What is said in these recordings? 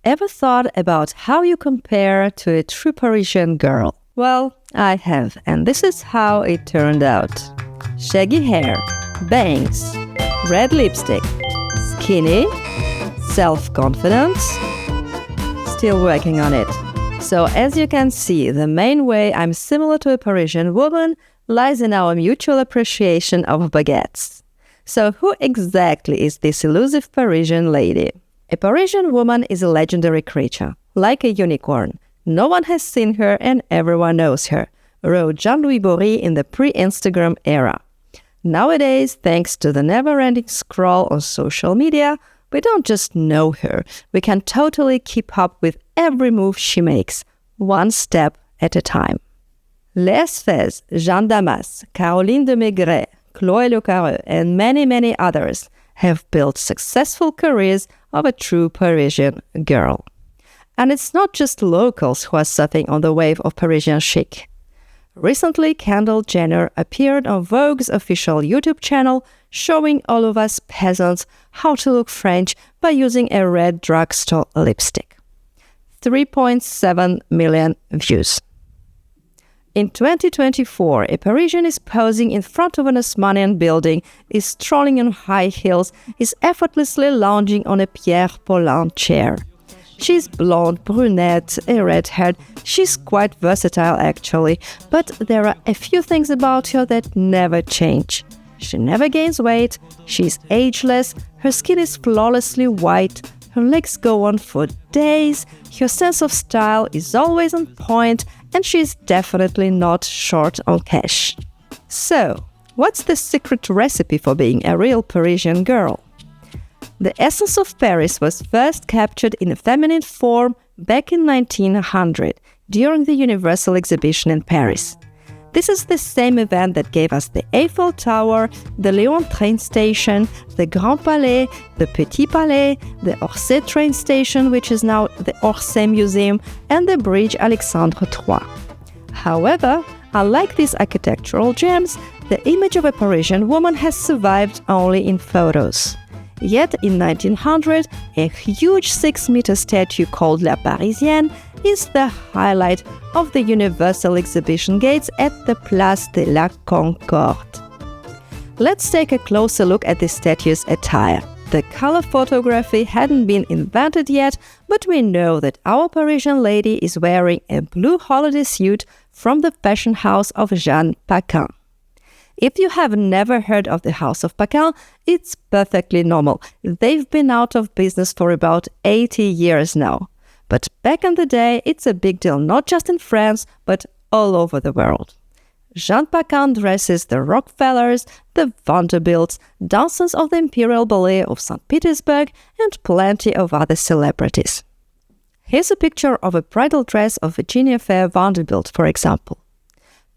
Ever thought about how you compare to a true Parisian girl? Well, I have, and this is how it turned out. Shaggy hair, bangs, red lipstick, skinny, self-confident, still working on it. So as you can see, the main way I'm similar to a Parisian woman lies in our mutual appreciation of baguettes. So who exactly is this elusive Parisian lady? A Parisian woman is a legendary creature, like a unicorn. No one has seen her and everyone knows her, wrote Jean-Louis Bory in the pre-Instagram era. Nowadays, thanks to the never-ending scroll on social media, we don't just know her, we can totally keep up with every move she makes, one step at a time. Léa Sfez, Jeanne Damas, Caroline de Maigret, Chloé Le Carré, and many others have built successful careers of a true Parisian girl. And it's not just locals who are surfing on the wave of Parisian chic. Recently, Kendall Jenner appeared on Vogue's official YouTube channel showing all of us peasants how to look French by using a red drugstore lipstick. 3.7 million views. In 2024, a Parisian is posing in front of an Haussmannian building, is strolling on high heels, is effortlessly lounging on a Pierre Paulin chair. She's blonde, brunette, a redhead. She's quite versatile actually, but there are a few things about her that never change. She never gains weight, she's ageless, her skin is flawlessly white, her legs go on for days, her sense of style is always on point, and she's definitely not short on cash. So, what's the secret recipe for being a real Parisian girl? The essence of Paris was first captured in a feminine form back in 1900 during the Universal Exhibition in Paris. This is the same event that gave us the Eiffel Tower, the Lyon train station, the Grand Palais, the Petit Palais, the Orsay train station, which is now the Orsay Museum, and the Bridge Alexandre III. However, unlike these architectural gems, the image of a Parisian woman has survived only in photos. Yet in 1900, a huge 6-meter statue called La Parisienne is the highlight of the Universal Exhibition gates at the Place de la Concorde. Let's take a closer look at the statue's attire. The color photography hadn't been invented yet, but we know that our Parisian lady is wearing a blue holiday suit from the fashion house of Jean Paquin. If you have never heard of the House of Paquin, it's perfectly normal. They've been out of business for about 80 years now. But back in the day, it's a big deal not just in France, but all over the world. Jean Paquin dresses the Rockefellers, the Vanderbilts, dancers of the Imperial Ballet of St. Petersburg, and plenty of other celebrities. Here's a picture of a bridal dress of Virginia Fair Vanderbilt, for example.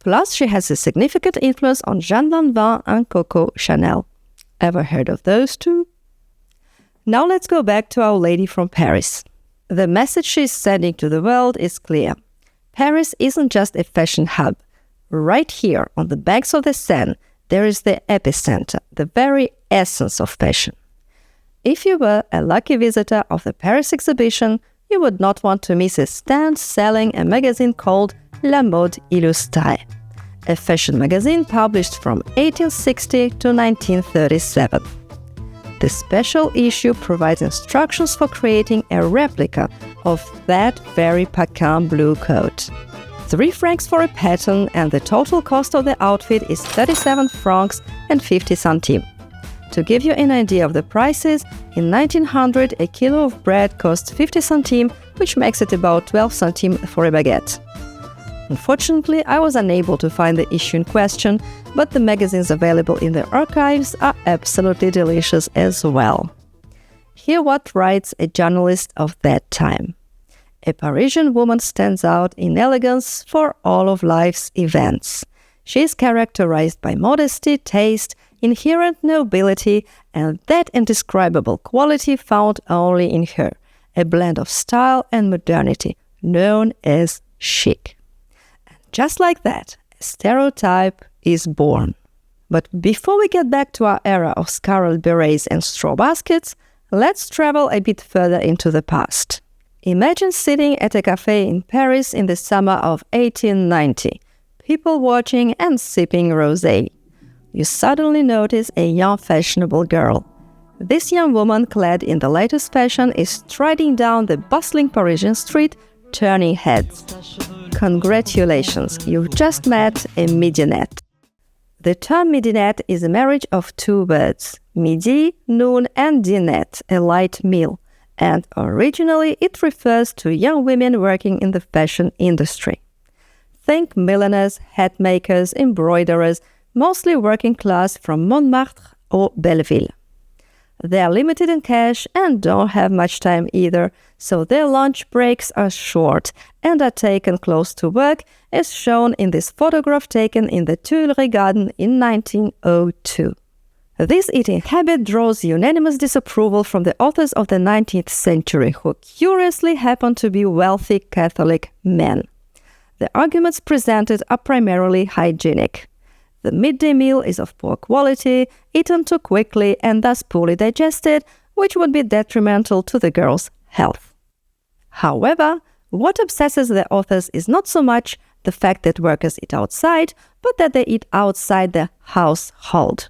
Plus, she has a significant influence on Jeanne Lanvin and Coco Chanel. Ever heard of those two? Now let's go back to our lady from Paris. The message she's sending to the world is clear. Paris isn't just a fashion hub. Right here, on the banks of the Seine, there is the epicenter, the very essence of fashion. If you were a lucky visitor of the Paris exhibition, you would not want to miss a stand selling a magazine called La Mode Illustrée, a fashion magazine published from 1860 to 1937. The special issue provides instructions for creating a replica of that very Paquin blue coat. 3 francs for a pattern, and the total cost of the outfit is 37 francs and 50 centimes. To give you an idea of the prices, in 1900 a kilo of bread cost 50 centimes, which makes it about 12 centimes for a baguette. Unfortunately, I was unable to find the issue in question, but the magazines available in the archives are absolutely delicious as well. Hear what writes a journalist of that time. A Parisian woman stands out in elegance for all of life's events. She is characterized by modesty, taste, inherent nobility, and that indescribable quality found only in her, a blend of style and modernity, known as chic. Just like that, a stereotype is born. But before we get back to our era of scarlet berets and straw baskets, let's travel a bit further into the past. Imagine sitting at a cafe in Paris in the summer of 1890, people watching and sipping rosé. You suddenly notice a young fashionable girl. This young woman, clad in the latest fashion, is striding down the bustling Parisian street, turning heads. Congratulations, you've just met a midinette. The term midinette is a marriage of two words, midi, noon, and dinette, a light meal, and originally it refers to young women working in the fashion industry. Think milliners, hat makers, embroiderers, mostly working class from Montmartre or Belleville. They are limited in cash and don't have much time either, so their lunch breaks are short and are taken close to work, as shown in this photograph taken in the Tuileries Garden in 1902. This eating habit draws unanimous disapproval from the authors of the 19th century, who curiously happen to be wealthy Catholic men. The arguments presented are primarily hygienic. The midday meal is of poor quality, eaten too quickly and thus poorly digested, which would be detrimental to the girl's health. However, what obsesses the authors is not so much the fact that workers eat outside, but that they eat outside the household.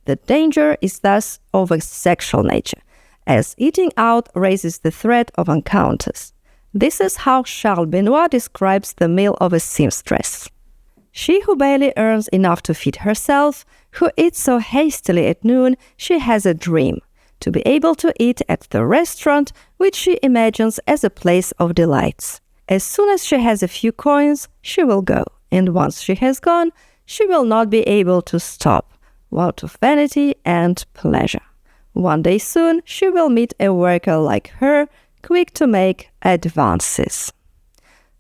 The danger is thus of a sexual nature, as eating out raises the threat of encounters. This is how Charles Benoit describes the meal of a seamstress. She who barely earns enough to feed herself, who eats so hastily at noon, she has a dream, to be able to eat at the restaurant which she imagines as a place of delights. As soon as she has a few coins, she will go, and once she has gone, she will not be able to stop, vow to vanity and pleasure. One day soon, she will meet a worker like her, quick to make advances.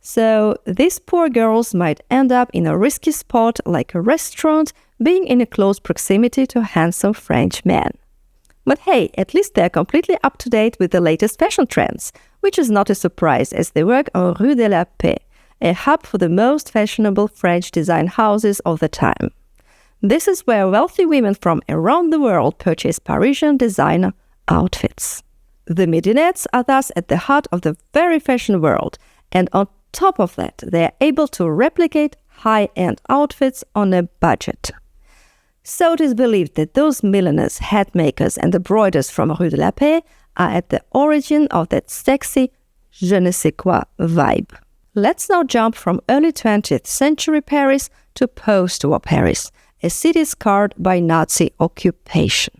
So, these poor girls might end up in a risky spot like a restaurant, being in a close proximity to handsome French men. But hey, at least they're completely up to date with the latest fashion trends, which is not a surprise as they work on Rue de la Paix, a hub for the most fashionable French design houses of the time. This is where wealthy women from around the world purchase Parisian designer outfits. The midinettes are thus at the heart of the very fashion world, and on top of that, they are able to replicate high-end outfits on a budget. So it is believed that those milliners, hat makers, and embroiderers from Rue de la Paix are at the origin of that sexy je ne sais quoi vibe. Let's now jump from early 20th century Paris to post-war Paris, a city scarred by Nazi occupation.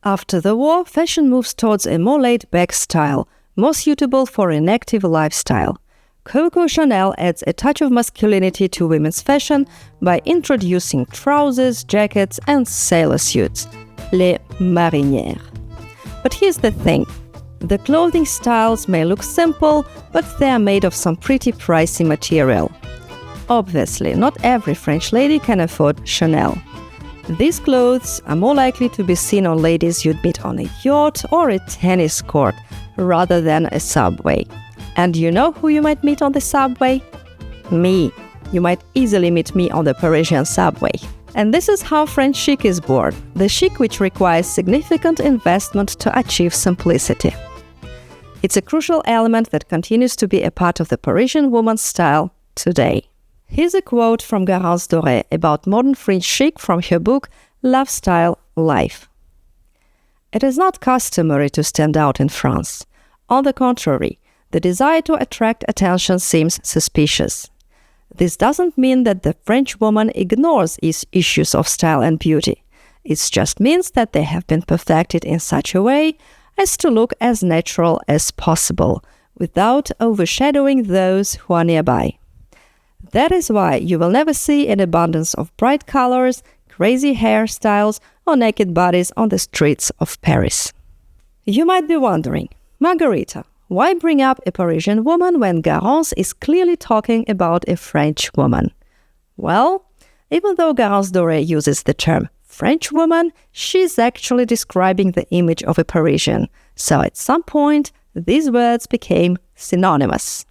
After the war, fashion moves towards a more laid-back style, more suitable for an active lifestyle. Coco Chanel adds a touch of masculinity to women's fashion by introducing trousers, jackets, and sailor suits, les marinières. But here's the thing. The clothing styles may look simple, but they are made of some pretty pricey material. Obviously, not every French lady can afford Chanel. These clothes are more likely to be seen on ladies you'd meet on a yacht or a tennis court, rather than a subway. And you know who you might meet on the subway? Me. You might easily meet me on the Parisian subway. And this is how French chic is born, the chic which requires significant investment to achieve simplicity. It's a crucial element that continues to be a part of the Parisian woman's style today. Here's a quote from Garance Doré about modern French chic from her book Love, Style, Life. It is not customary to stand out in France. On the contrary, the desire to attract attention seems suspicious. This doesn't mean that the French woman ignores its issues of style and beauty. It just means that they have been perfected in such a way as to look as natural as possible, without overshadowing those who are nearby. That is why you will never see an abundance of bright colors, crazy hairstyles, or naked bodies on the streets of Paris. You might be wondering, Margarita, why bring up a Parisian woman when Garance is clearly talking about a French woman? Well, even though Garance Doré uses the term French woman, she's actually describing the image of a Parisian. So at some point, these words became synonymous.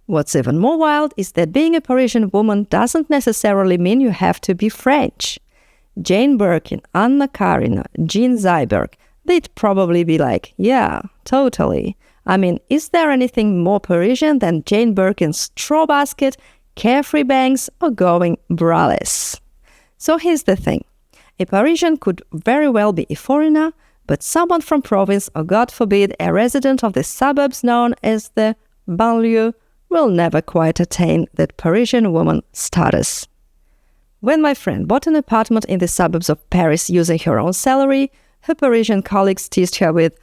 What's even more wild is that being a Parisian woman doesn't necessarily mean you have to be French. Jane Birkin, Anna Karenina, Jean Zyberg, they'd probably be like, yeah, totally. I mean, is there anything more Parisian than Jane Birkin's straw basket, carefree bangs, or going braless? So here's the thing. A Parisian could very well be a foreigner, but someone from province or, God forbid, a resident of the suburbs known as the banlieue will never quite attain that Parisian woman status. When my friend bought an apartment in the suburbs of Paris using her own salary, her Parisian colleagues teased her with,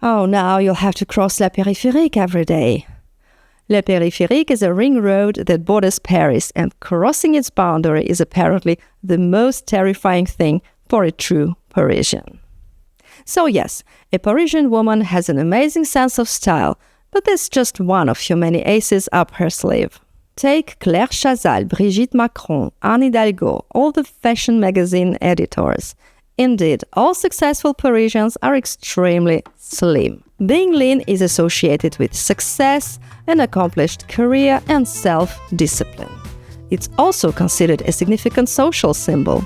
"Oh, now you'll have to cross La Périphérique every day." La Périphérique is a ring road that borders Paris, and crossing its boundary is apparently the most terrifying thing for a true Parisian. So yes, a Parisian woman has an amazing sense of style, but that's just one of her many aces up her sleeve. Take Claire Chazal, Brigitte Macron, Anne Hidalgo, all the fashion magazine editors. Indeed, all successful Parisians are extremely slim. Being lean is associated with success, an accomplished career, and self-discipline. It's also considered a significant social symbol.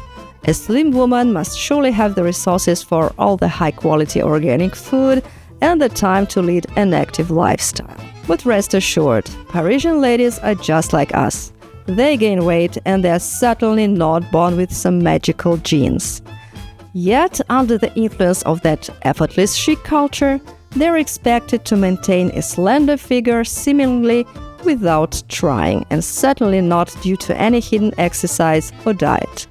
A slim woman must surely have the resources for all the high-quality organic food and the time to lead an active lifestyle. But rest assured, Parisian ladies are just like us. They gain weight and they're certainly not born with some magical genes. Yet, under the influence of that effortless chic culture, they're expected to maintain a slender figure seemingly without trying, and certainly not due to any hidden exercise or diet.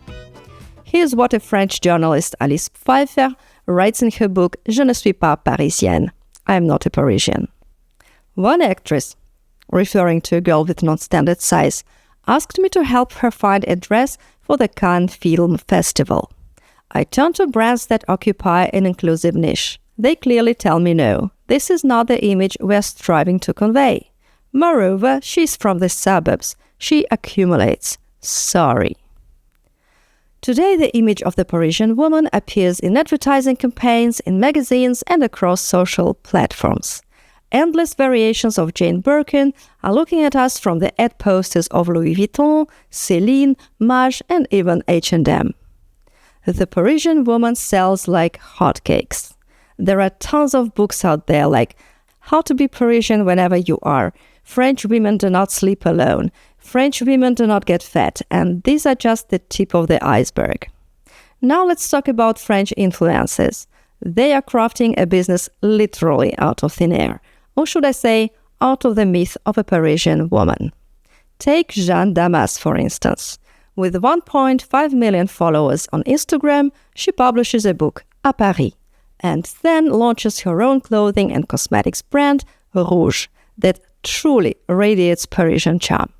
Here's what a French journalist, Alice Pfeiffer, writes in her book Je ne suis pas Parisienne. I'm not a Parisian. One actress, referring to a girl with non-standard size, asked me to help her find a dress for the Cannes Film Festival. I turn to brands that occupy an inclusive niche. They clearly tell me no, this is not the image we're striving to convey. Moreover, she's from the suburbs. She accumulates. Sorry. Today, the image of the Parisian woman appears in advertising campaigns, in magazines, and across social platforms. Endless variations of Jane Birkin are looking at us from the ad posters of Louis Vuitton, Celine, Maje, and even H&M. The Parisian woman sells like hotcakes. There are tons of books out there like How to be Parisian Whenever You Are, French Women Do Not Sleep Alone, French Women Do Not Get Fat, and these are just the tip of the iceberg. Now let's talk about French influencers. They are crafting a business literally out of thin air, or should I say, out of the myth of a Parisian woman. Take Jeanne Damas, for instance. With 1.5 million followers on Instagram, she publishes a book, À Paris, and then launches her own clothing and cosmetics brand, Rouge, that truly radiates Parisian charm.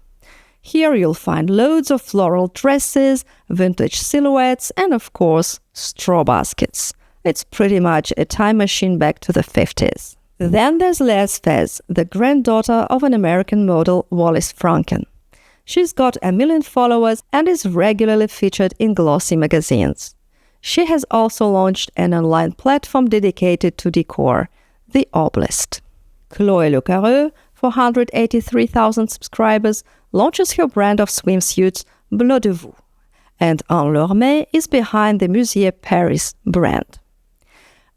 Here you'll find loads of floral dresses, vintage silhouettes, and of course, straw baskets. It's pretty much a time machine back to the 50s. Then there's Léa Fez, the granddaughter of an American model, Wallis Franken. She's got 1 million followers and is regularly featured in glossy magazines. She has also launched an online platform dedicated to decor, the Oblist. Chloé Le Carreux, 483,000 subscribers, launches her brand of swimsuits, Bleu de Vous. And Anne Lormé is behind the Musée Paris brand.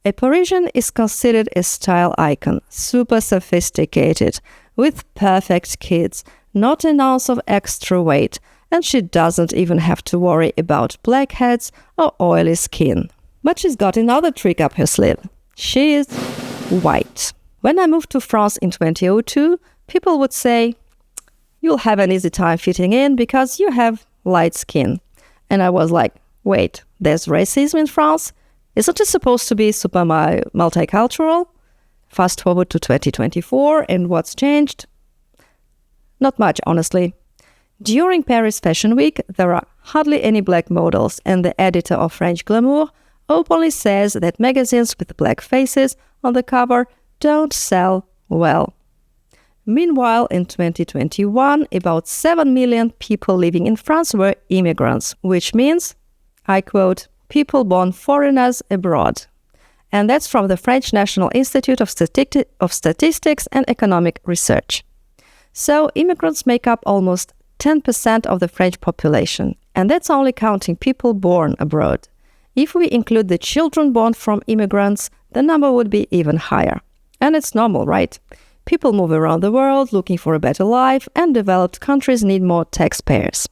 A Parisian is considered a style icon, super sophisticated, with perfect kids, not an ounce of extra weight, and she doesn't even have to worry about blackheads or oily skin. But she's got another trick up her sleeve. She is white. When I moved to France in 2002, people would say, "You'll have an easy time fitting in because you have light skin." And I was like, wait, there's racism in France? Isn't it supposed to be super multicultural? Fast forward to 2024, and what's changed? Not much, honestly. During Paris Fashion Week, there are hardly any black models, and the editor of French Glamour openly says that magazines with black faces on the cover don't sell well. Meanwhile, in 2021, about 7 million people living in France were immigrants, which means, I quote, people born foreigners abroad. And that's from the French National Institute of Statistics and Economic Research. So immigrants make up almost 10% of the French population, and that's only counting people born abroad. If we include the children born from immigrants, the number would be even higher. And it's normal, right? People move around the world looking for a better life, and developed countries need more taxpayers.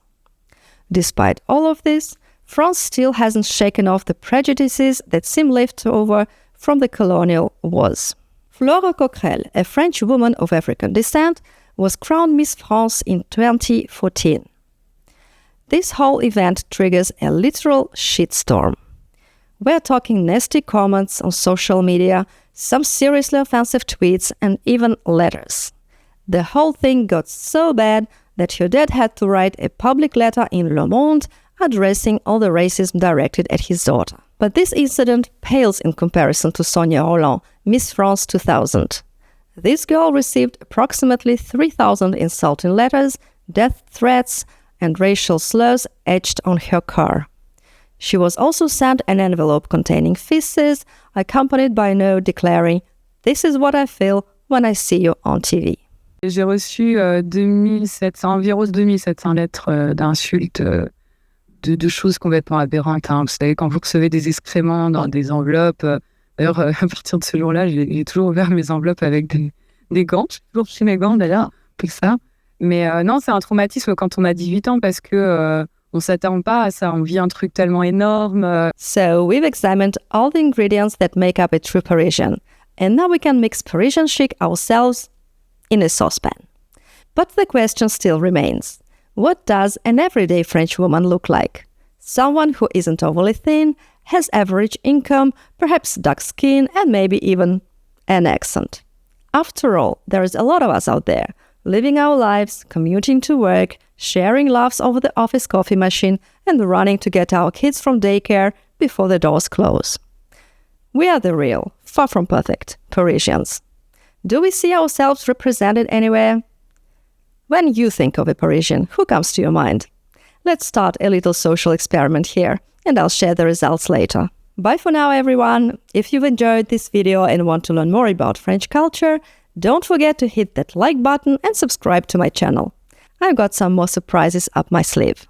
Despite all of this, France still hasn't shaken off the prejudices that seem left over from the colonial wars. Flore Coquerel, a French woman of African descent, was crowned Miss France in 2014. This whole event triggers a literal shitstorm. We're talking nasty comments on social media, some seriously offensive tweets, and even letters. The whole thing got so bad that her dad had to write a public letter in Le Monde addressing all the racism directed at his daughter. But this incident pales in comparison to Sonia Rolland, Miss France 2000. This girl received approximately 3,000 insulting letters, death threats, and racial slurs etched on her car. She was also sent an envelope containing feces, accompanied by a note declaring, "This is what I feel when I see you on TV." J'ai reçu environ 2700 lettres d'insultes, de choses complètement aberrantes. Hein. Vous savez, quand vous recevez des excréments dans des enveloppes, d'ailleurs, à partir de ce jour-là, j'ai toujours ouvert mes enveloppes avec des gants. J'ai toujours pris mes gants, d'ailleurs, pour ça. Mais non, c'est un traumatisme quand on a 18 ans parce que on ne s'attend pas à ça. On vit un truc tellement énorme. So we've examined all the ingredients that make up a true Parisian. And now we can mix Parisian chic ourselves in a saucepan. But the question still remains. What does an everyday French woman look like? Someone who isn't overly thin, has average income, perhaps dark skin, and maybe even an accent. After all, there is a lot of us out there, living our lives, commuting to work, sharing laughs over the office coffee machine, and running to get our kids from daycare before the doors close. We are the real, far from perfect, Parisians. Do we see ourselves represented anywhere? When you think of a Parisian, who comes to your mind? Let's start a little social experiment here, and I'll share the results later. Bye for now, everyone. If you've enjoyed this video and want to learn more about French culture, don't forget to hit that like button and subscribe to my channel. I've got some more surprises up my sleeve.